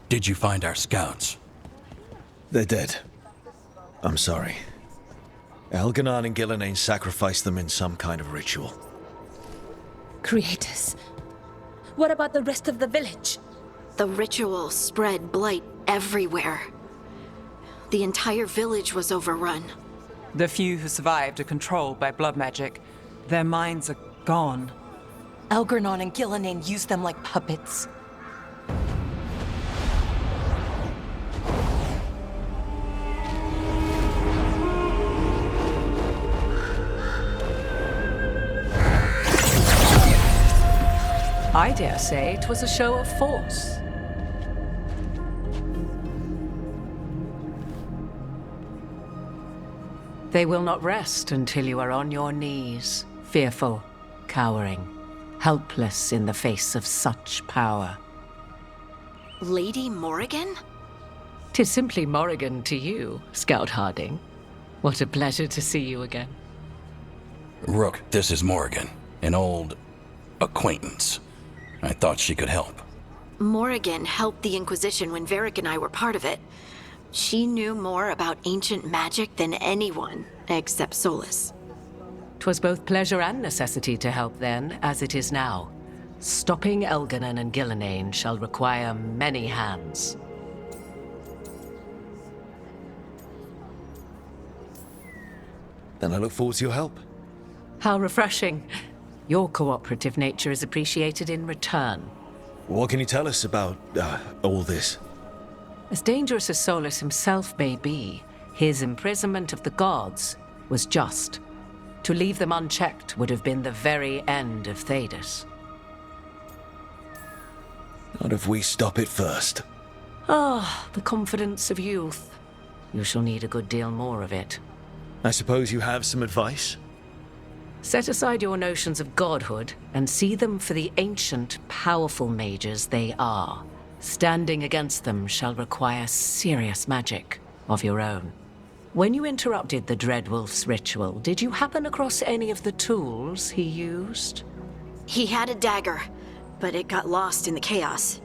Did you find our scouts? They're dead. I'm sorry. Elganon and Gillenane sacrificed them in some kind of ritual. Creators. What about the rest of the village? The ritual spread blight everywhere. The entire village was overrun. The few who survived are controlled by blood magic. Their minds are gone. Elganon and Gillenane used them like puppets. I dare say it was a show of force. They will not rest until you are on your knees, fearful, cowering, helpless in the face of such power. Lady Morrigan? 'Tis simply Morrigan to you, Scout Harding. What a pleasure to see you again. Rook, this is Morrigan, an old acquaintance. I thought she could help. Morrigan helped the Inquisition when Varric and I were part of it. She knew more about ancient magic than anyone, except Solus. 'Twas both pleasure and necessity to help then, as it is now. Stopping Elganon and Gillenane shall require many hands. Then I look forward to your help. How refreshing. Your cooperative nature is appreciated in return. What can you tell us about, all this? As dangerous as Solus himself may be, his imprisonment of the gods was just. To leave them unchecked would have been the very end of Thedas. Not if we stop it first. Ah, the confidence of youth. You shall need a good deal more of it. I suppose you have some advice? Set aside your notions of godhood and see them for the ancient, powerful mages they are. Standing against them shall require serious magic of your own. When you interrupted the Dreadwolf's ritual, did you happen across any of the tools he used? He had a dagger, but it got lost in the chaos.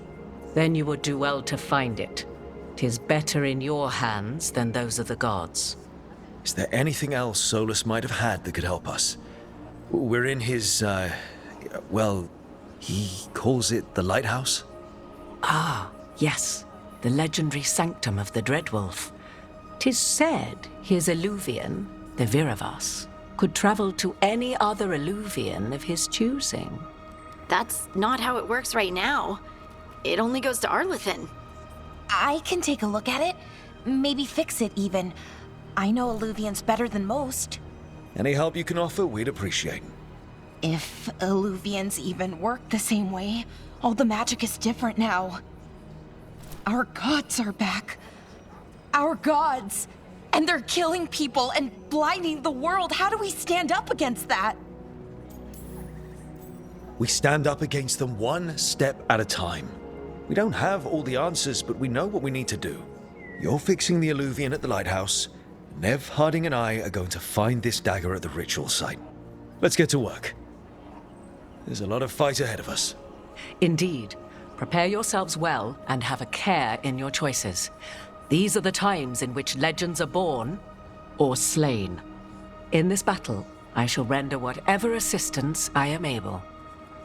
Then you would do well to find it. 'Tis better in your hands than those of the gods. Is there anything else Solus might have had that could help us? We're in his, well, he calls it the lighthouse? Ah, yes, the legendary sanctum of the Dreadwolf. 'Tis said his Illuvian, the Viravas, could travel to any other Illuvian of his choosing. That's not how it works right now. It only goes to Arlethan. I can take a look at it. Maybe fix it, even. I know Illuvians better than most. Any help you can offer, we'd appreciate. If Illuvians even work the same way, all the magic is different now. Our gods are back. Our gods! And they're killing people and blinding the world. How do we stand up against that? We stand up against them one step at a time. We don't have all the answers, but we know what we need to do. You're fixing the Illuvian at the lighthouse. Nev, Harding, and I are going to find this dagger at the ritual site. Let's get to work. There's a lot of fight ahead of us. Indeed. Prepare yourselves well and have a care in your choices. These are the times in which legends are born or slain. In this battle, I shall render whatever assistance I am able.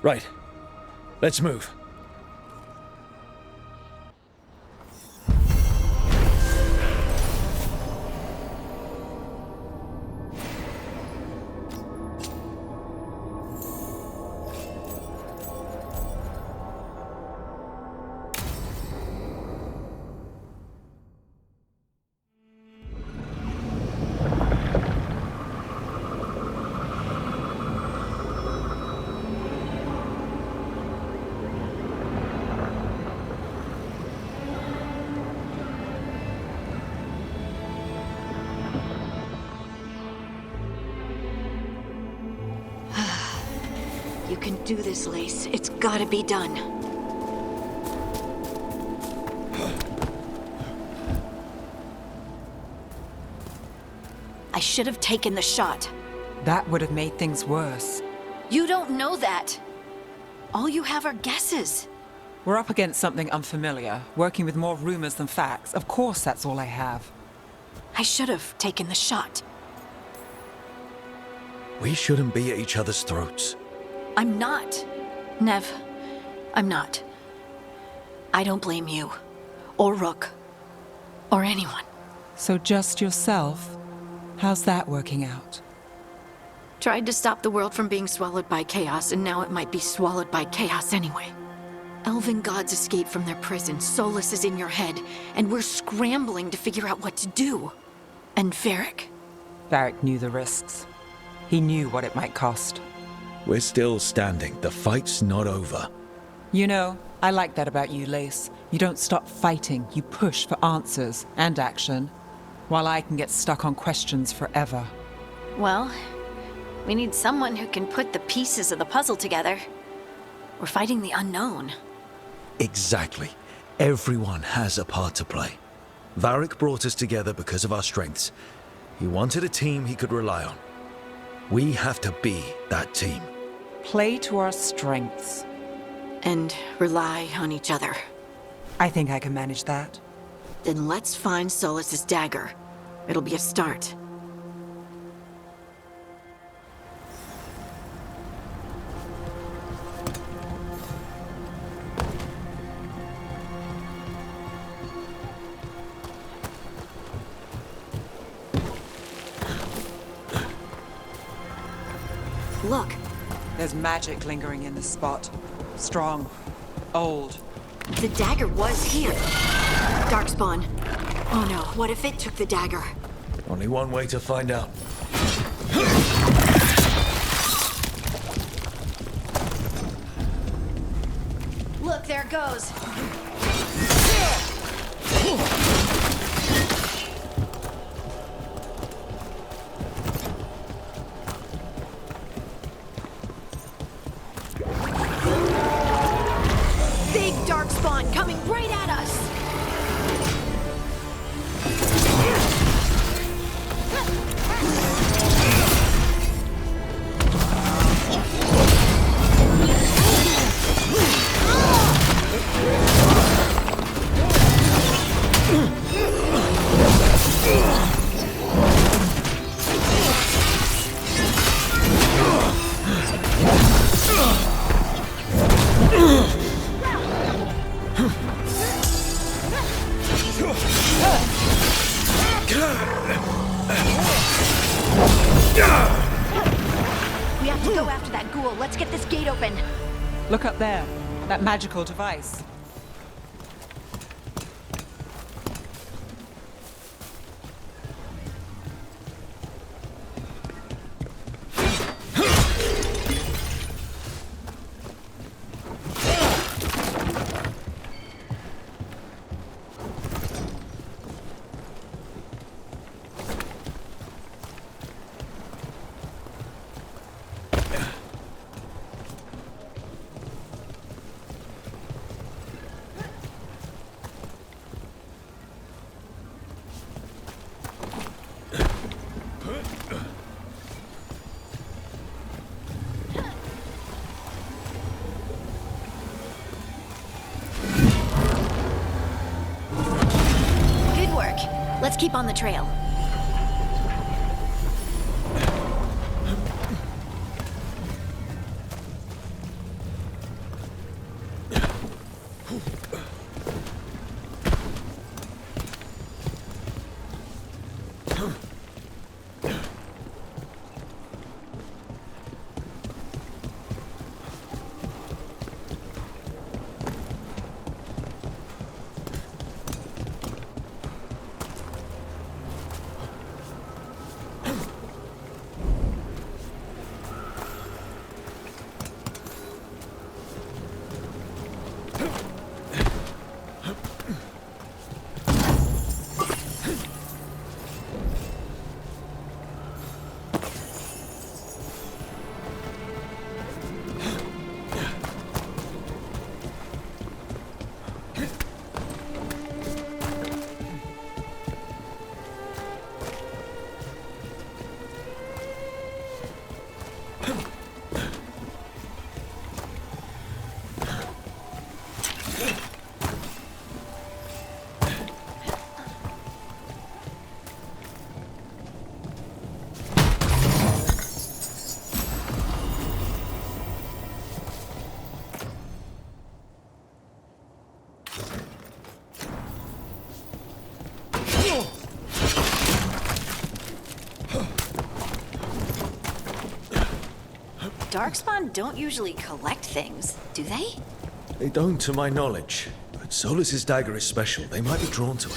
Right. Let's move. You can do this, Lace. It's gotta be done. I should have taken the shot. That would have made things worse. You don't know that. All you have are guesses. We're up against something unfamiliar, working with more rumors than facts. Of course, that's all I have. I should have taken the shot. We shouldn't be at each other's throats. I'm not. Nev, I'm not. I don't blame you, or Rook, or anyone. So just yourself? How's that working out? Tried to stop the world from being swallowed by chaos, and now it might be swallowed by chaos anyway. Elven gods escaped from their prison, Solus is in your head, and we're scrambling to figure out what to do. And Varric. Varric knew the risks. He knew what it might cost. We're still standing. The fight's not over. You know, I like that about you, Lace. You don't stop fighting, you push for answers and action, while I can get stuck on questions forever. Well, we need someone who can put the pieces of the puzzle together. We're fighting the unknown. Exactly. Everyone has a part to play. Varric brought us together because of our strengths. He wanted a team he could rely on. We have to be that team. Play to our strengths. And rely on each other. I think I can manage that. Then let's find Solus's dagger. It'll be a start. Look, There's magic lingering in this spot. Strong. Old. the dagger was here. Darkspawn. Oh no, what if it took the dagger? Only one way to find out. Look, there it goes. Big Darkspawn coming right at us. We have to go after that ghoul. Let's get this gate open. Look up there. That magical device. Good work. Let's keep on the trail. Darkspawn don't usually collect things, do they? They don't, to my knowledge. But Solus's dagger is special. They might be drawn to it.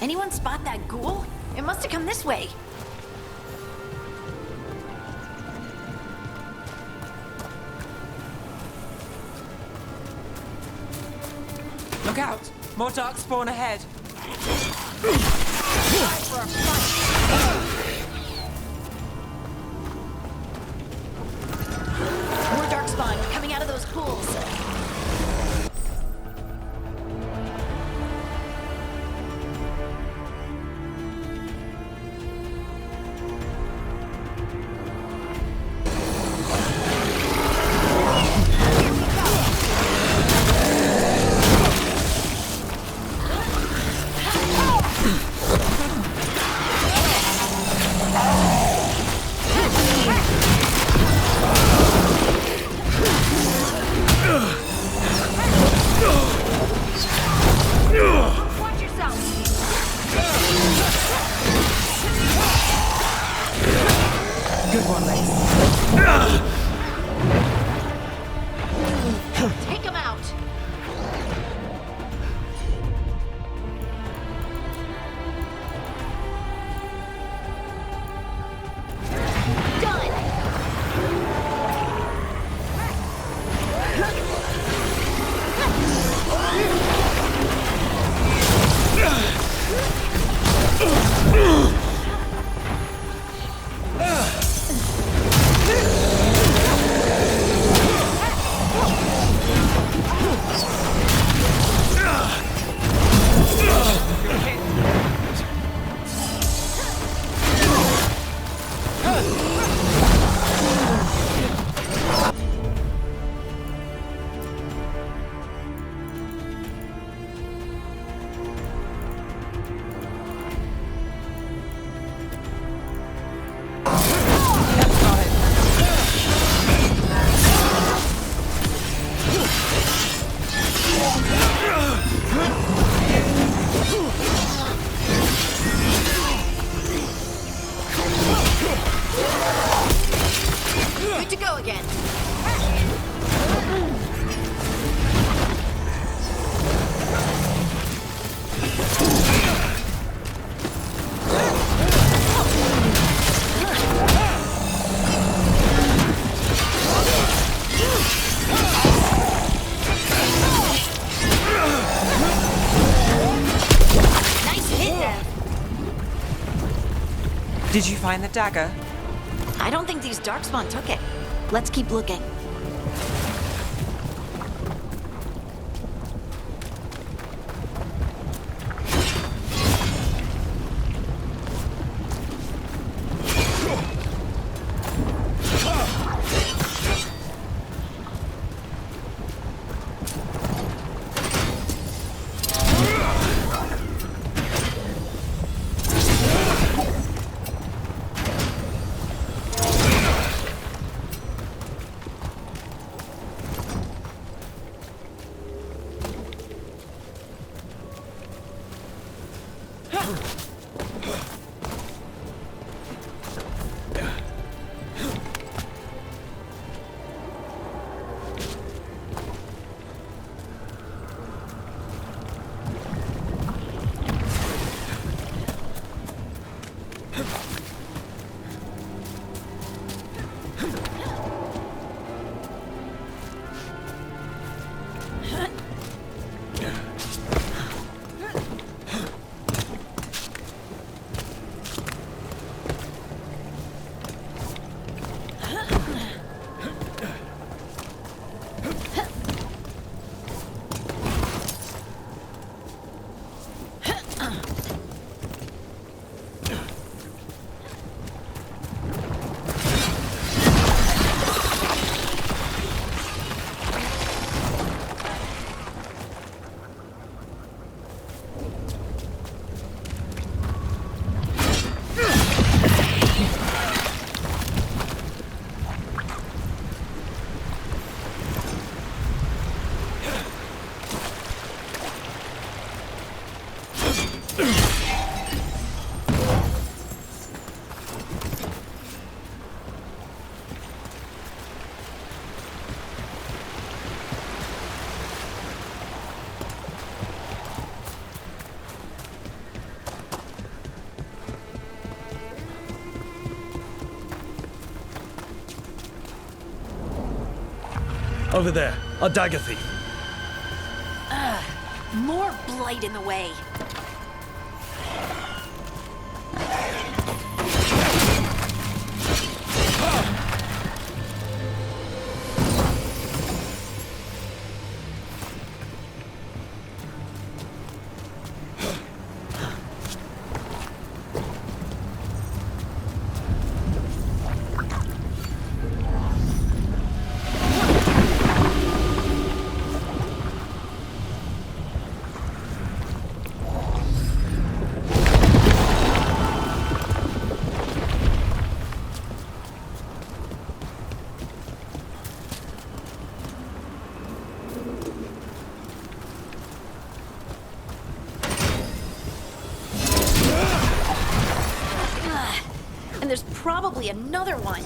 Anyone spot that ghoul? It must have come this way. Look out! More darkspawn ahead! More darkspawn coming out of those pools. Watch yourself! Good one, Lace. Take him out! Done! Good to go again. Nice hit, Dev. Did you find the dagger? I don't think these darkspawn took it. Let's keep looking. Over there, our dagger thief. More blight in the way. And there's probably another one.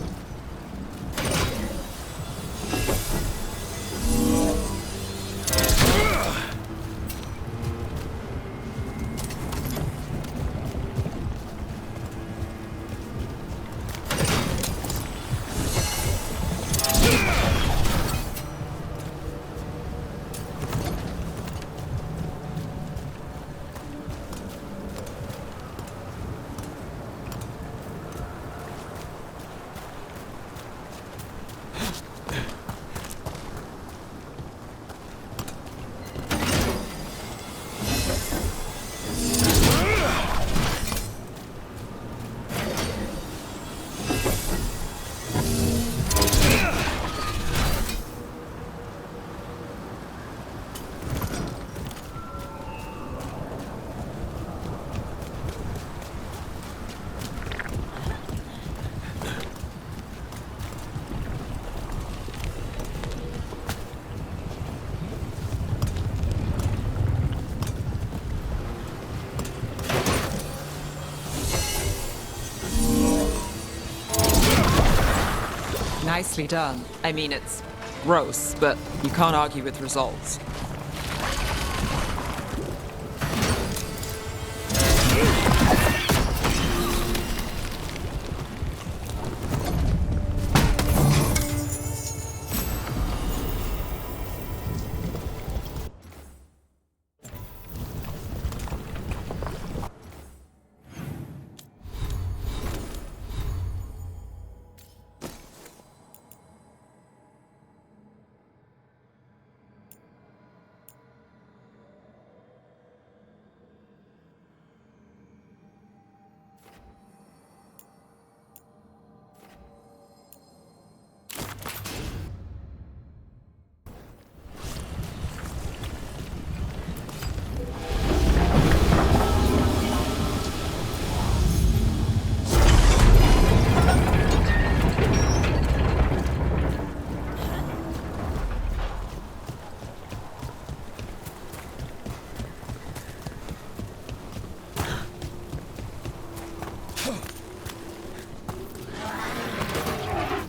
Nicely done. I mean, it's gross, but you can't argue with results.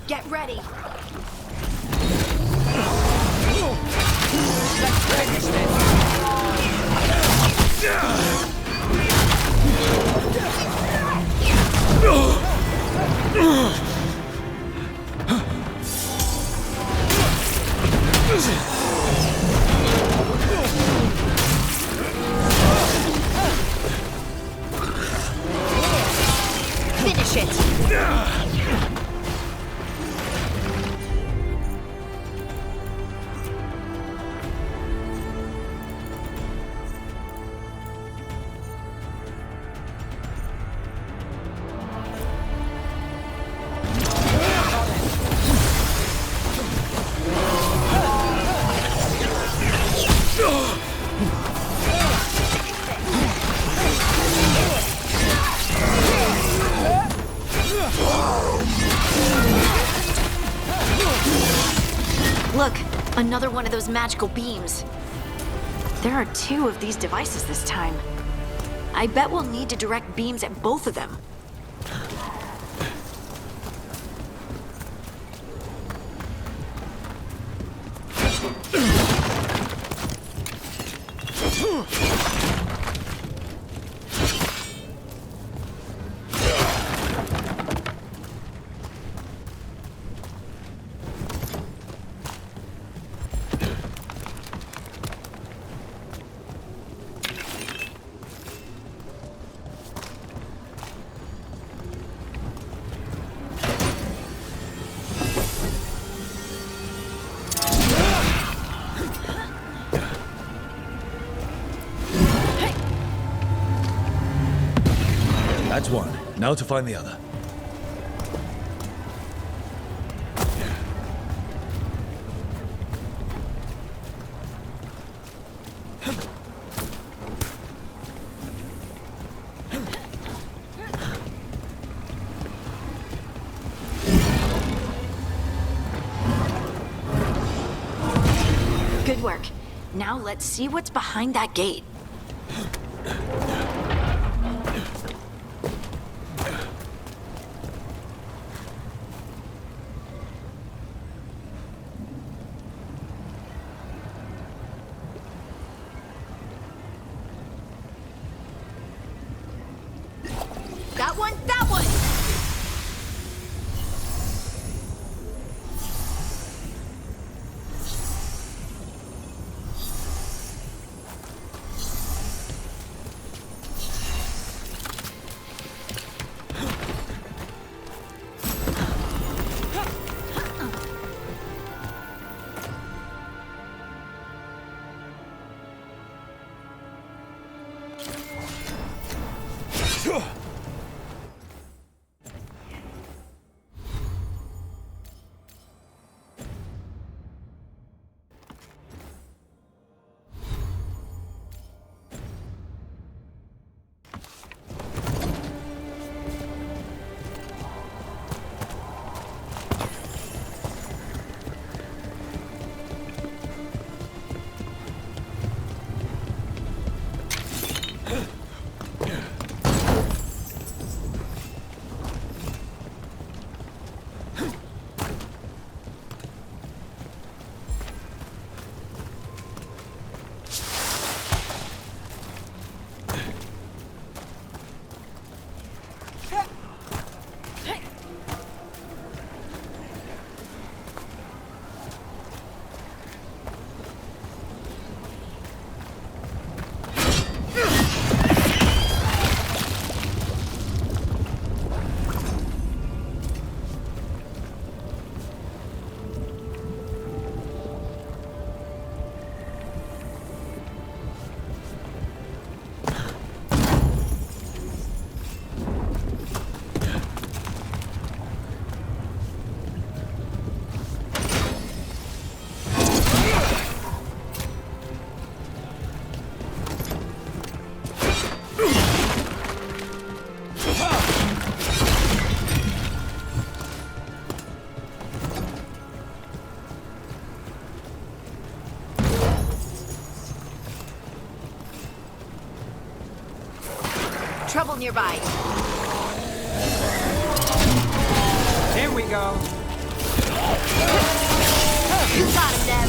Get ready. Finish it. Look, another one of those magical beams. There are 2 of these devices this time. I bet we'll need to direct beams at both of them. Now to find the other. Good work. Now let's see what's behind that gate. That one, that one! Trouble nearby. Here we go. You got him, Deb.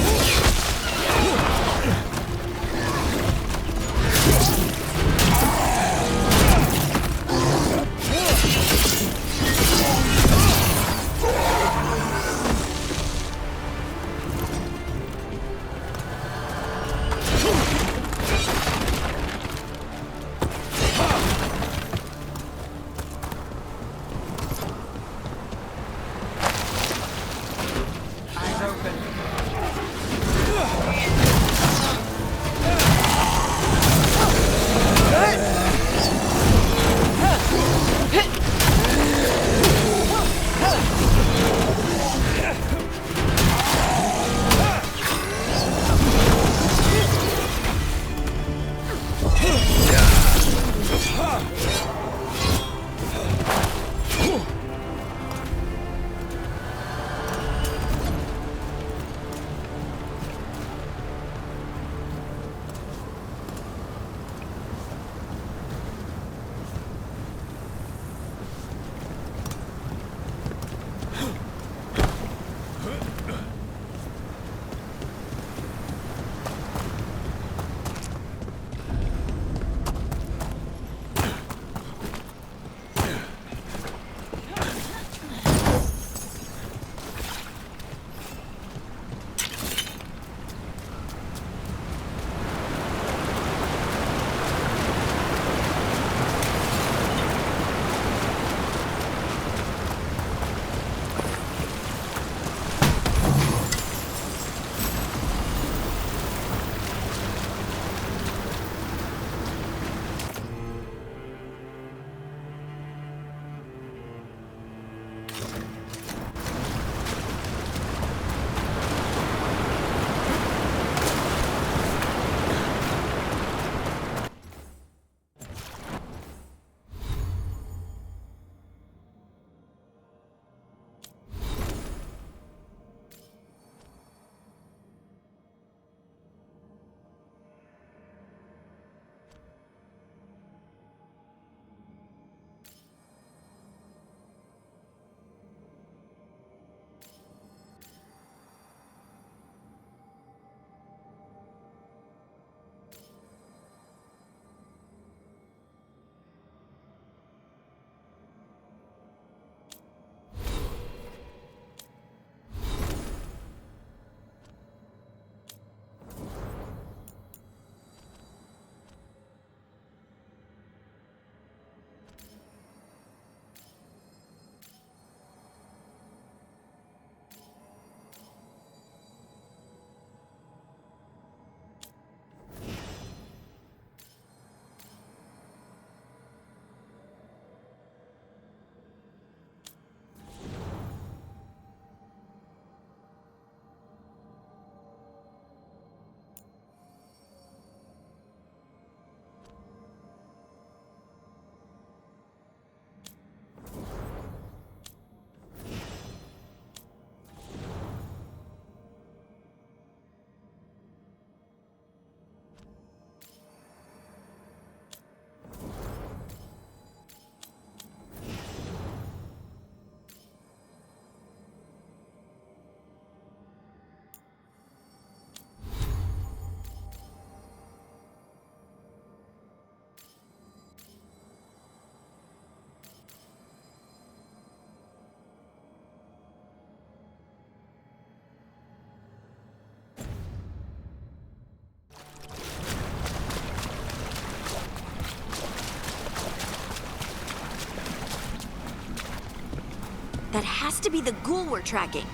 That has to be the ghoul we're tracking.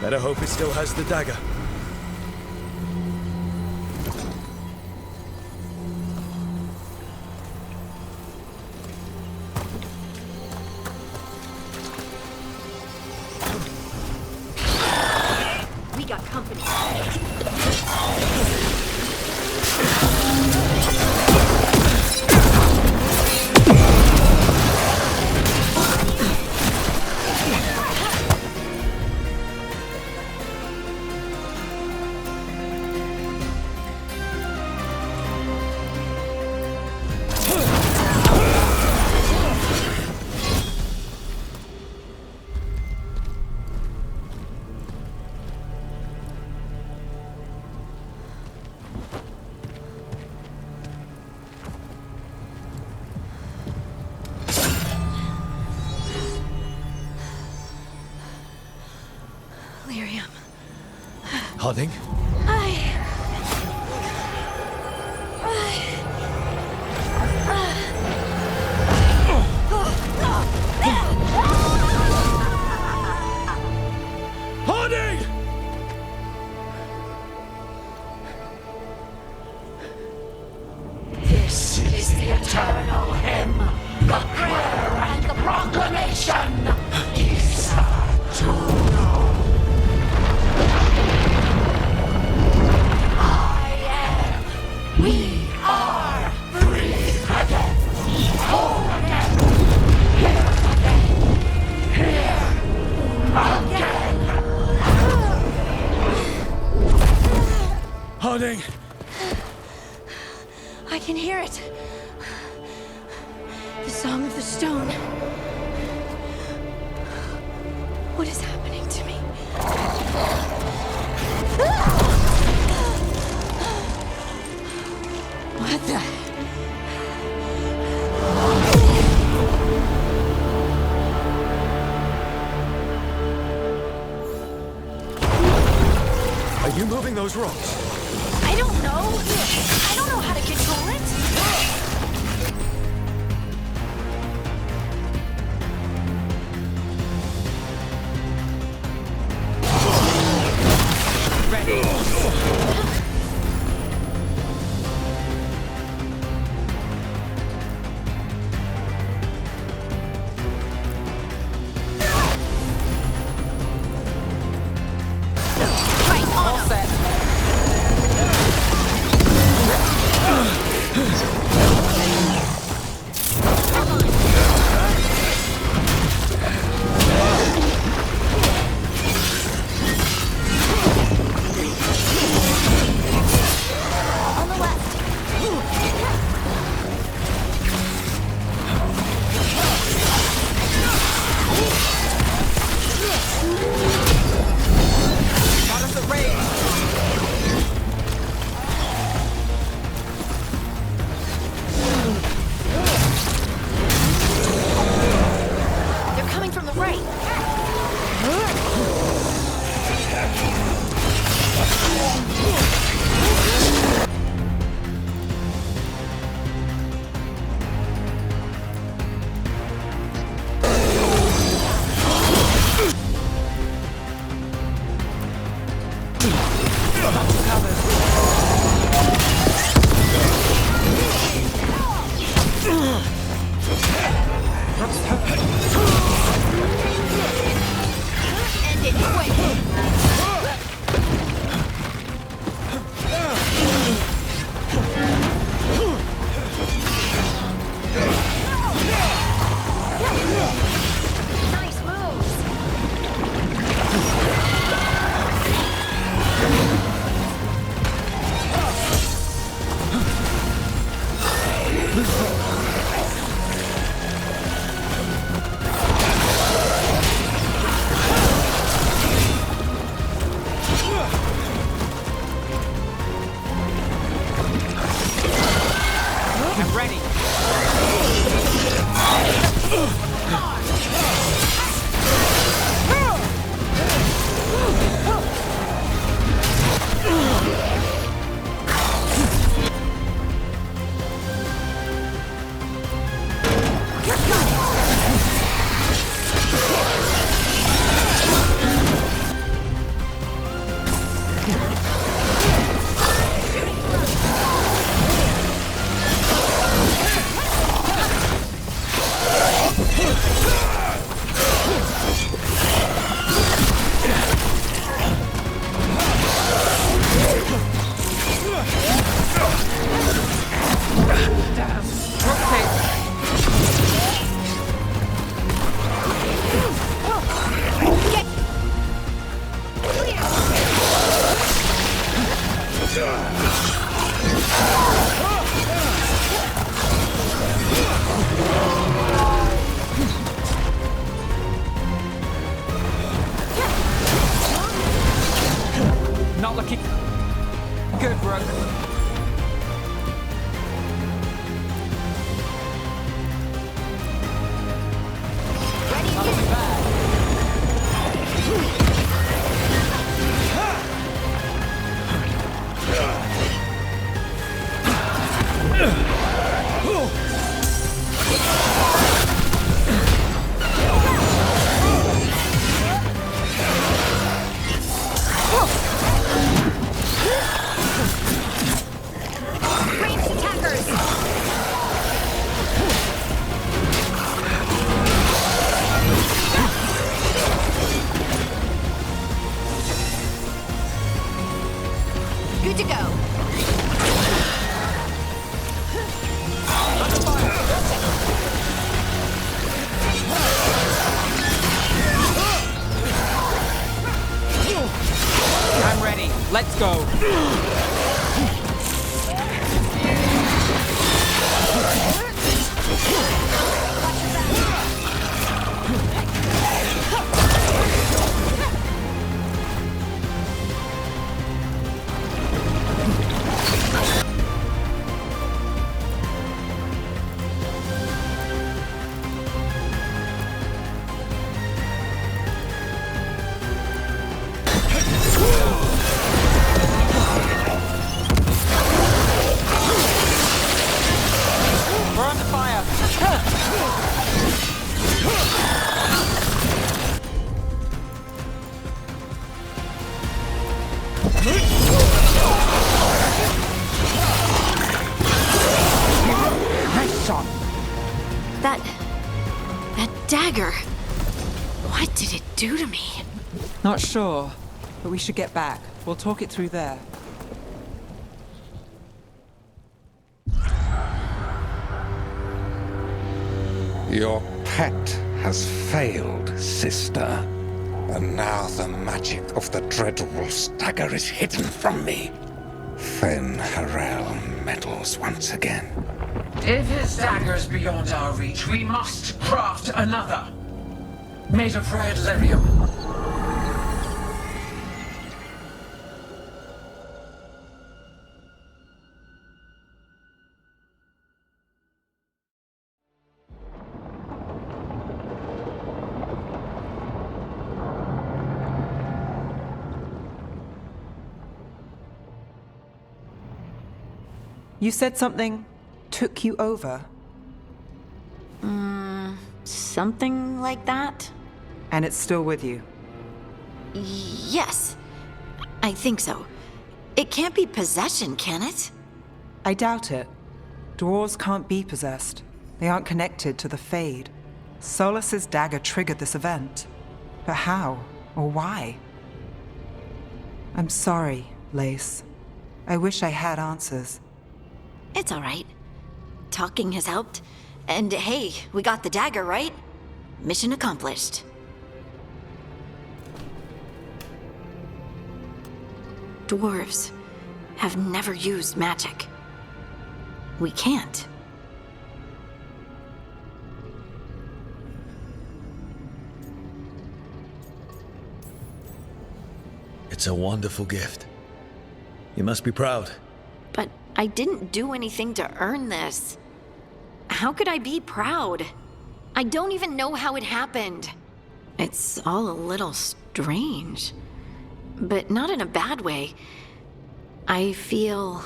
Better hope it still has the dagger. We got company. Lyrium. Harding? Harding! This is the eternal hymn, the prayer and the proclamation. We are free again, whole again, here again. Harding! I can hear it. The Song of the Stone. What is happening to me? What the? Are you moving those rocks? I don't know. I don't know how to control it. All set. looking good, Rook. Not too bad. Ranged attackers! Good to go. I'm ready. Let's go. We're under fire. Nice shot. That dagger. What did it do to me? Not sure, but we should get back. We'll talk it through there. Your pet has failed, sister. And now the magic of the Dreadwolf's dagger is hidden from me. Fen Harel meddles once again. If his dagger's beyond our reach, we must craft another. Made of red lyrium. You said something took you over, Something like that? and it's still with you. Yes. I think so. It can't be possession, can it? I doubt it. Dwarves can't be possessed. They aren't connected to the Fade. Solas's dagger triggered this event. But how? Or why? I'm sorry, Lace. I wish I had answers. It's all right. Talking has helped. And hey, we got the dagger, right? Mission accomplished. Dwarves have never used magic. We can't. It's a wonderful gift. You must be proud. But I didn't do anything to earn this. How could I be proud? I don't even know how it happened. It's all a little strange. But not in a bad way. I feel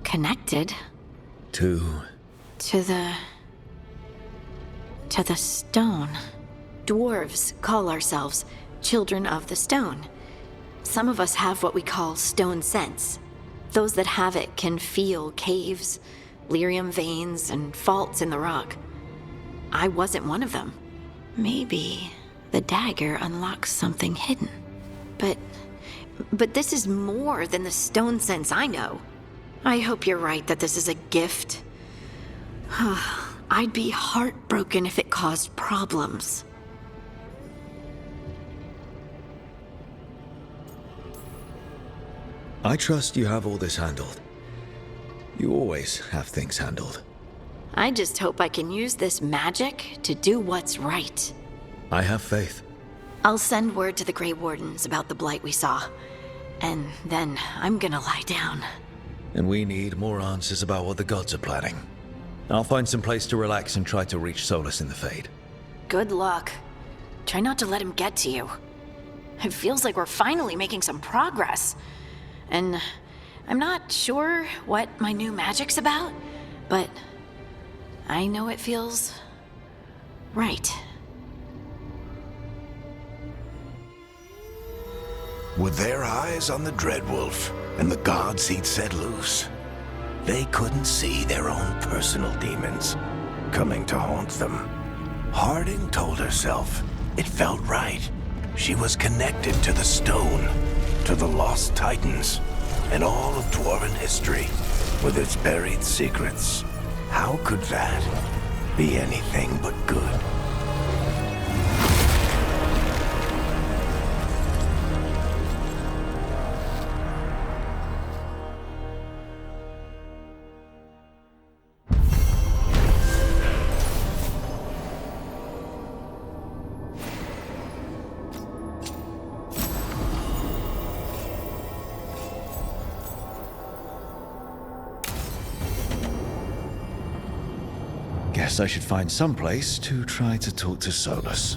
connected To to the stone. Dwarves call ourselves children of the stone. Some of us have what we call stone sense. Those that have it can feel caves, lyrium veins, and faults in the rock. I wasn't one of them. Maybe the dagger unlocks something hidden. But this is more than the stone sense I know. I hope you're right that this is a gift. I'd be heartbroken if it caused problems. I trust you have all this handled. You always have things handled. I just hope I can use this magic to do what's right. I have faith. I'll send word to the Grey Wardens about the blight we saw. And then I'm gonna lie down. And we need more answers about what the gods are planning. I'll find some place to relax and try to reach Solus in the Fade. Good luck. Try not to let him get to you. It feels like we're finally making some progress. And I'm not sure what my new magic's about, but I know it feels right. With their eyes on the Dreadwolf and the gods he'd set loose, they couldn't see their own personal demons coming to haunt them. Harding told herself it felt right. She was connected to the stone, to the lost titans, and all of Dwarven history with its buried secrets. How could that be anything but good? Guess I should find some place to try to talk to Solus.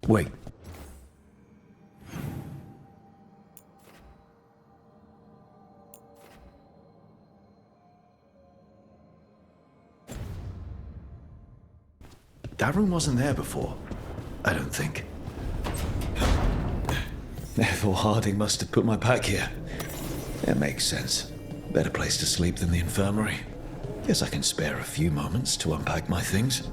Wait. That room wasn't there before, I don't think. Therefore, Harding must have put my pack here. It makes sense. Better place to sleep than the infirmary. Guess I can spare a few moments to unpack my things.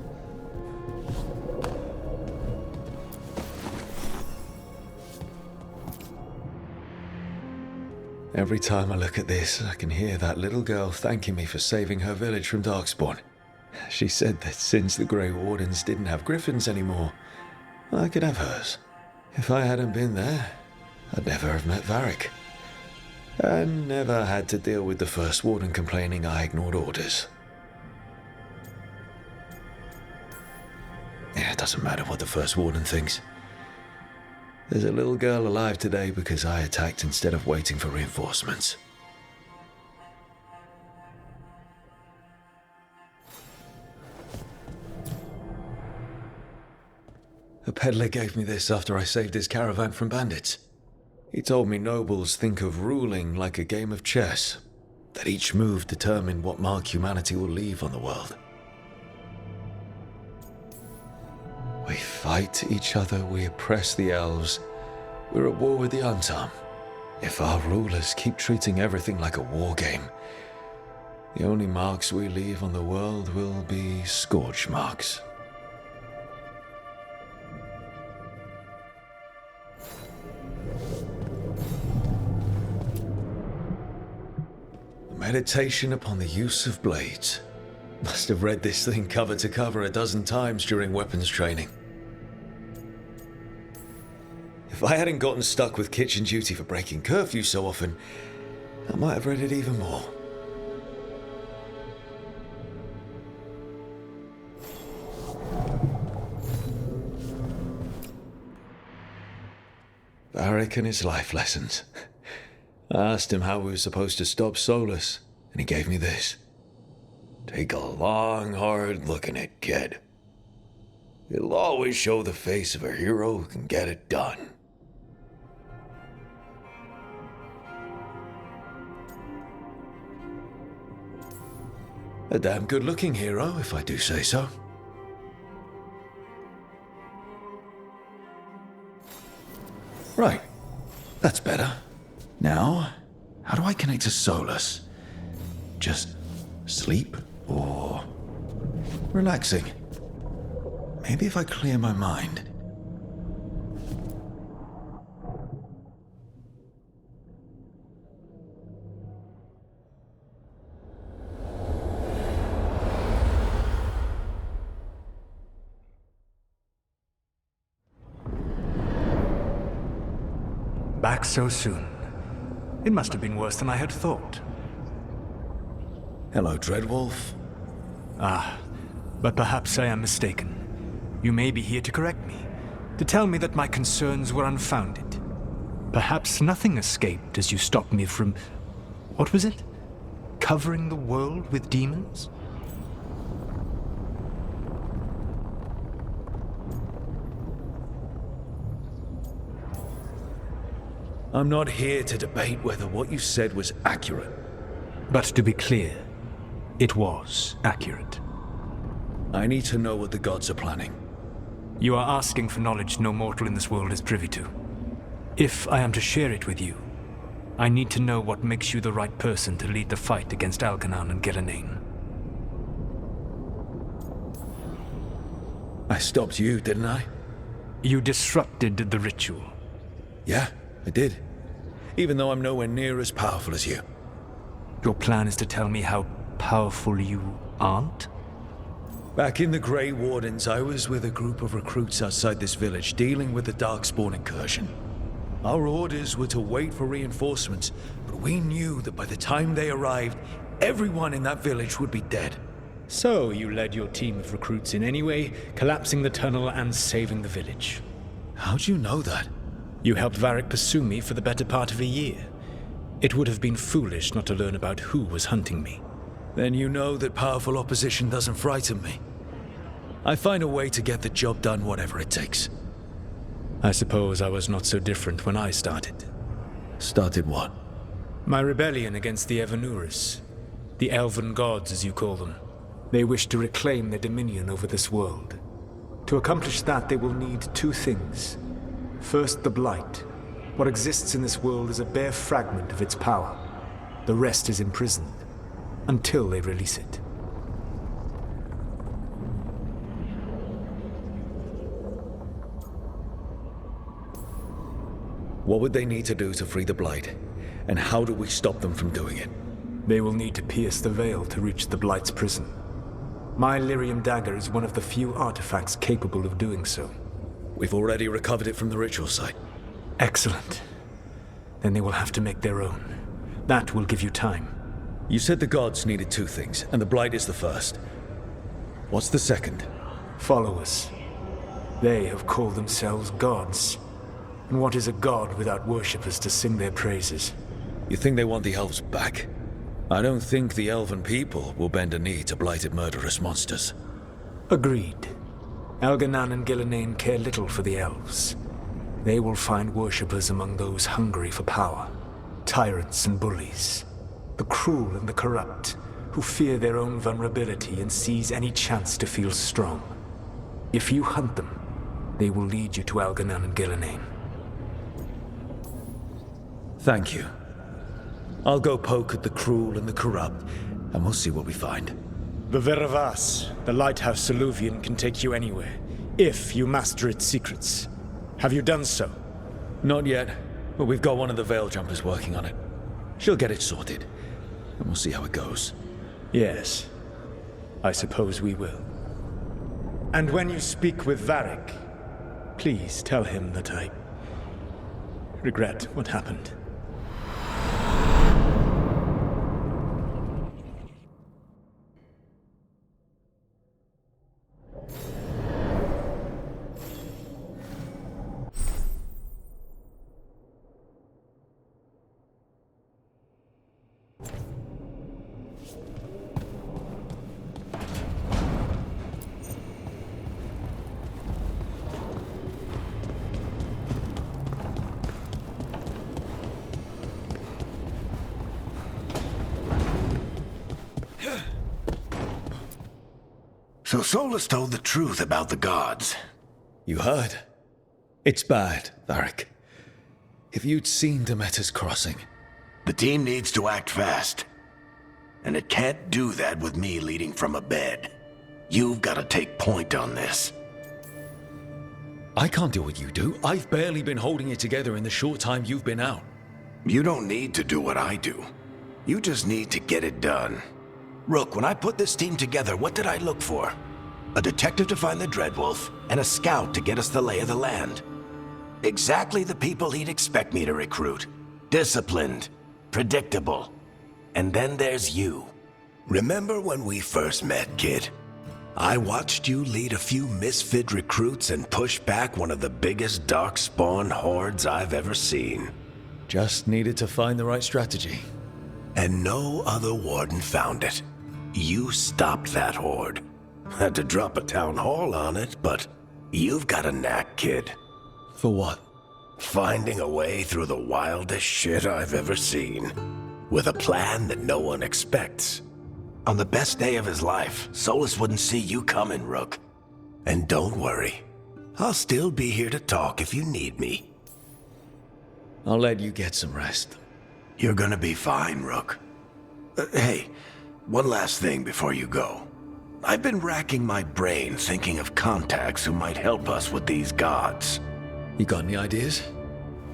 Every time I look at this, I can hear that little girl thanking me for saving her village from Darkspawn. She said that since the Grey Wardens didn't have griffins anymore, I could have hers. If I hadn't been there, I'd never have met Varric. And never had to deal with the First Warden complaining I ignored orders. Yeah, it doesn't matter what the First Warden thinks. There's a little girl alive today because I attacked instead of waiting for reinforcements. A peddler gave me this after I saved his caravan from bandits. He told me nobles think of ruling like a game of chess, that each move determined what mark humanity will leave on the world. We fight each other, we oppress the elves. We're at war with the Untarm. If our rulers keep treating everything like a war game, the only marks we leave on the world will be scorch marks. Meditation upon the use of blades. Must have read this thing cover to cover a dozen times during weapons training. If I hadn't gotten stuck with kitchen duty for breaking curfew so often, I might have read it even more. Varric and his life lessons. I asked him how we were supposed to stop Solus, and he gave me this. Take a long, hard look at it, kid. It'll always show the face of a hero who can get it done. A damn good-looking hero, if I do say so. Right. That's better. Now, how do I connect to Solus? Just sleep or relaxing? Maybe if I clear my mind. Back so soon. It must have been worse than I had thought. Hello, Dreadwolf. But perhaps I am mistaken. You may be here to correct me, to tell me that my concerns were unfounded. Perhaps nothing escaped as you stopped me from... what was it? Covering the world with demons? I'm not here to debate whether what you said was accurate. But to be clear, it was accurate. I need to know what the gods are planning. You are asking for knowledge no mortal in this world is privy to. If I am to share it with you, I need to know what makes you the right person to lead the fight against Algernon and Gillenane. I stopped you, didn't I? You disrupted the ritual. Yeah, I did. Even though I'm nowhere near as powerful as you. Your plan is to tell me how powerful you aren't? Back in the Grey Wardens, I was with a group of recruits outside this village dealing with the Darkspawn incursion. Our orders were to wait for reinforcements, but we knew that by the time they arrived, everyone in that village would be dead. So you led your team of recruits in any way, collapsing the tunnel and saving the village. How'd you know that? You helped Varric pursue me for the better part of a year. It would have been foolish not to learn about who was hunting me. Then you know that powerful opposition doesn't frighten me. I find a way to get the job done whatever it takes. I suppose I was not so different when I started. Started what? My rebellion against the Evanuris. The elven gods, as you call them. They wish to reclaim their dominion over this world. To accomplish that, they will need two things. First, the Blight. What exists in this world is a bare fragment of its power. The rest is imprisoned, until they release it. What would they need to do to free the Blight? And how do we stop them from doing it? They will need to pierce the veil to reach the Blight's prison. My Lyrium dagger is one of the few artifacts capable of doing so. We've already recovered it from the ritual site. Excellent. Then they will have to make their own. That will give you time. You said the gods needed two things, and the Blight is the first. What's the second? Followers. They have called themselves gods. And what is a god without worshippers to sing their praises? You think they want the elves back? I don't think the elven people will bend a knee to blighted murderous monsters. Agreed. Algernon and Gillenane care little for the elves. They will find worshippers among those hungry for power. Tyrants and bullies. The cruel and the corrupt, who fear their own vulnerability and seize any chance to feel strong. If you hunt them, they will lead you to Algernon and Gillenane. Thank you. I'll go poke at the cruel and the corrupt, and we'll see what we find. The Veravas, the lighthouse Soluvian, can take you anywhere, if you master its secrets. Have you done so? Not yet, but we've got one of the Veil Jumpers working on it. She'll get it sorted, and we'll see how it goes. Yes, I suppose we will. And when you speak with Varric, please tell him that I regret what happened. So Solus told the truth about the gods. You heard? It's bad, Varric. If you'd seen Demeter's crossing... The team needs to act fast. And it can't do that with me leading from a bed. You've got to take point on this. I can't do what you do. I've barely been holding it together in the short time you've been out. You don't need to do what I do. You just need to get it done. Rook, when I put this team together, what did I look for? A detective to find the Dreadwolf, and a scout to get us the lay of the land. Exactly the people he'd expect me to recruit. Disciplined, predictable. And then there's you. Remember when we first met, kid? I watched you lead a few misfit recruits and push back one of the biggest darkspawn hordes I've ever seen. Just needed to find the right strategy. And no other warden found it. You stopped that horde. Had to drop a town hall on it, but you've got a knack, kid. For what? Finding a way through the wildest shit I've ever seen. With a plan that no one expects. On the best day of his life, Solus wouldn't see you coming, Rook. And don't worry. I'll still be here to talk if you need me. I'll let you get some rest. You're gonna be fine, Rook. Hey, one last thing before you go. I've been racking my brain thinking of contacts who might help us with these gods. You got any ideas?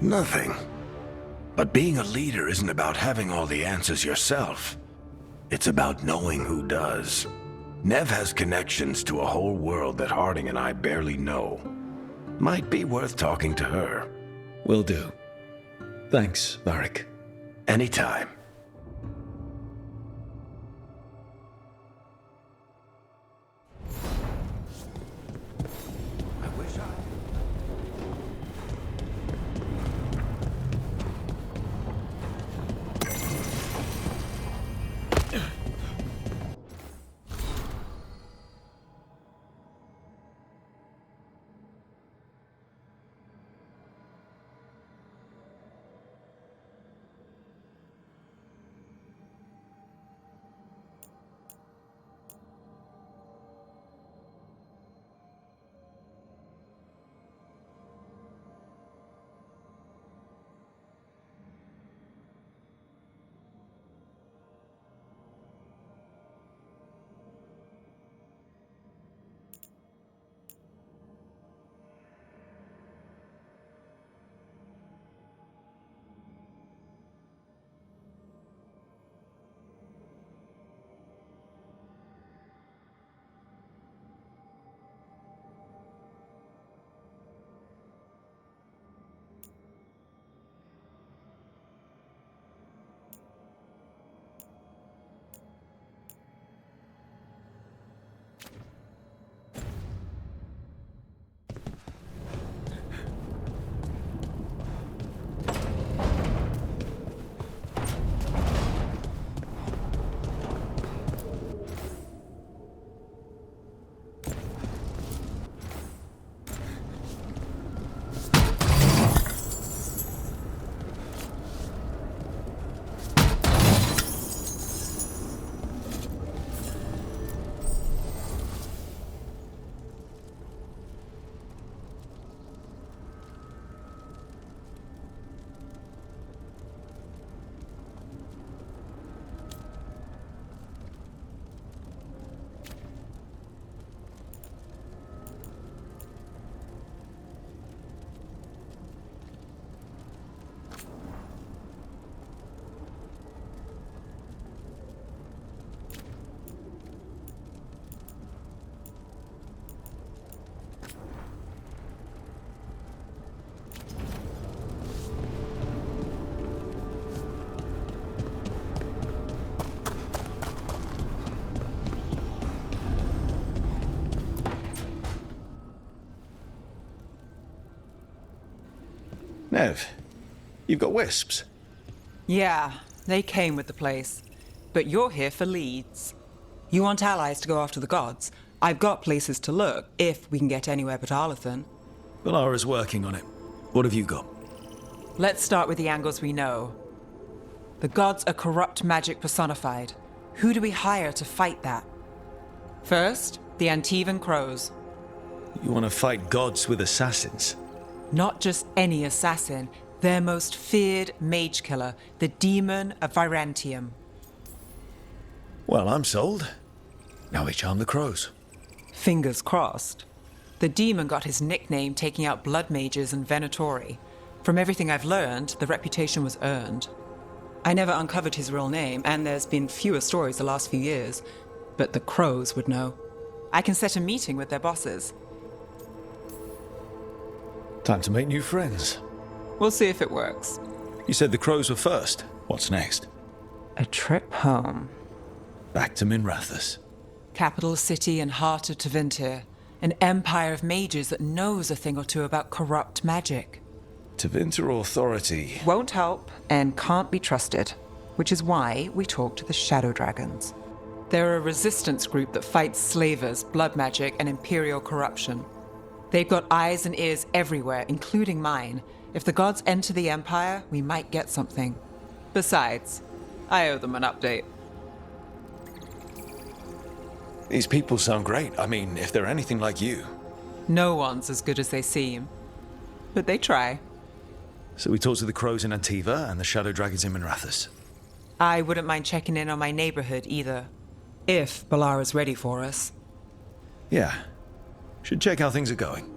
Nothing. But being a leader isn't about having all the answers yourself. It's about knowing who does. Nev has connections to a whole world that Harding and I barely know. Might be worth talking to her. Will do. Thanks, Varric. Anytime. Nev, you've got wisps. Yeah, they came with the place. But you're here for leads. You want allies to go after the gods? I've got places to look, if we can get anywhere but Arlathan. Valara's working on it. What have you got? Let's start with the angles we know. The gods are corrupt magic personified. Who do we hire to fight that? First, the Antivan Crows. You want to fight gods with assassins? Not just any assassin, their most feared mage killer, the Demon of Virantium. Well, I'm sold. Now we charm the crows. Fingers crossed. The demon got his nickname taking out blood mages and Venatori. From everything I've learned, the reputation was earned. I never uncovered his real name, and there's been fewer stories the last few years, but the crows would know. I can set a meeting with their bosses. Time to make new friends. We'll see if it works. You said the crows were first. What's next? A trip home. Back to Minrathous. Capital city and heart of Tevinter. An empire of mages that knows a thing or two about corrupt magic. Tevinter authority. Won't help and can't be trusted, which is why we talk to the Shadow Dragons. They're a resistance group that fights slavers, blood magic, and imperial corruption. They've got eyes and ears everywhere, including mine. If the gods enter the empire, we might get something. Besides, I owe them an update. These people sound great. I mean, if they're anything like you. No one's as good as they seem. But they try. So we talk to the crows in Antiva and the shadow dragons in Minrathous. I wouldn't mind checking in on my neighborhood either. If Balara's ready for us. Yeah. Should check how things are going.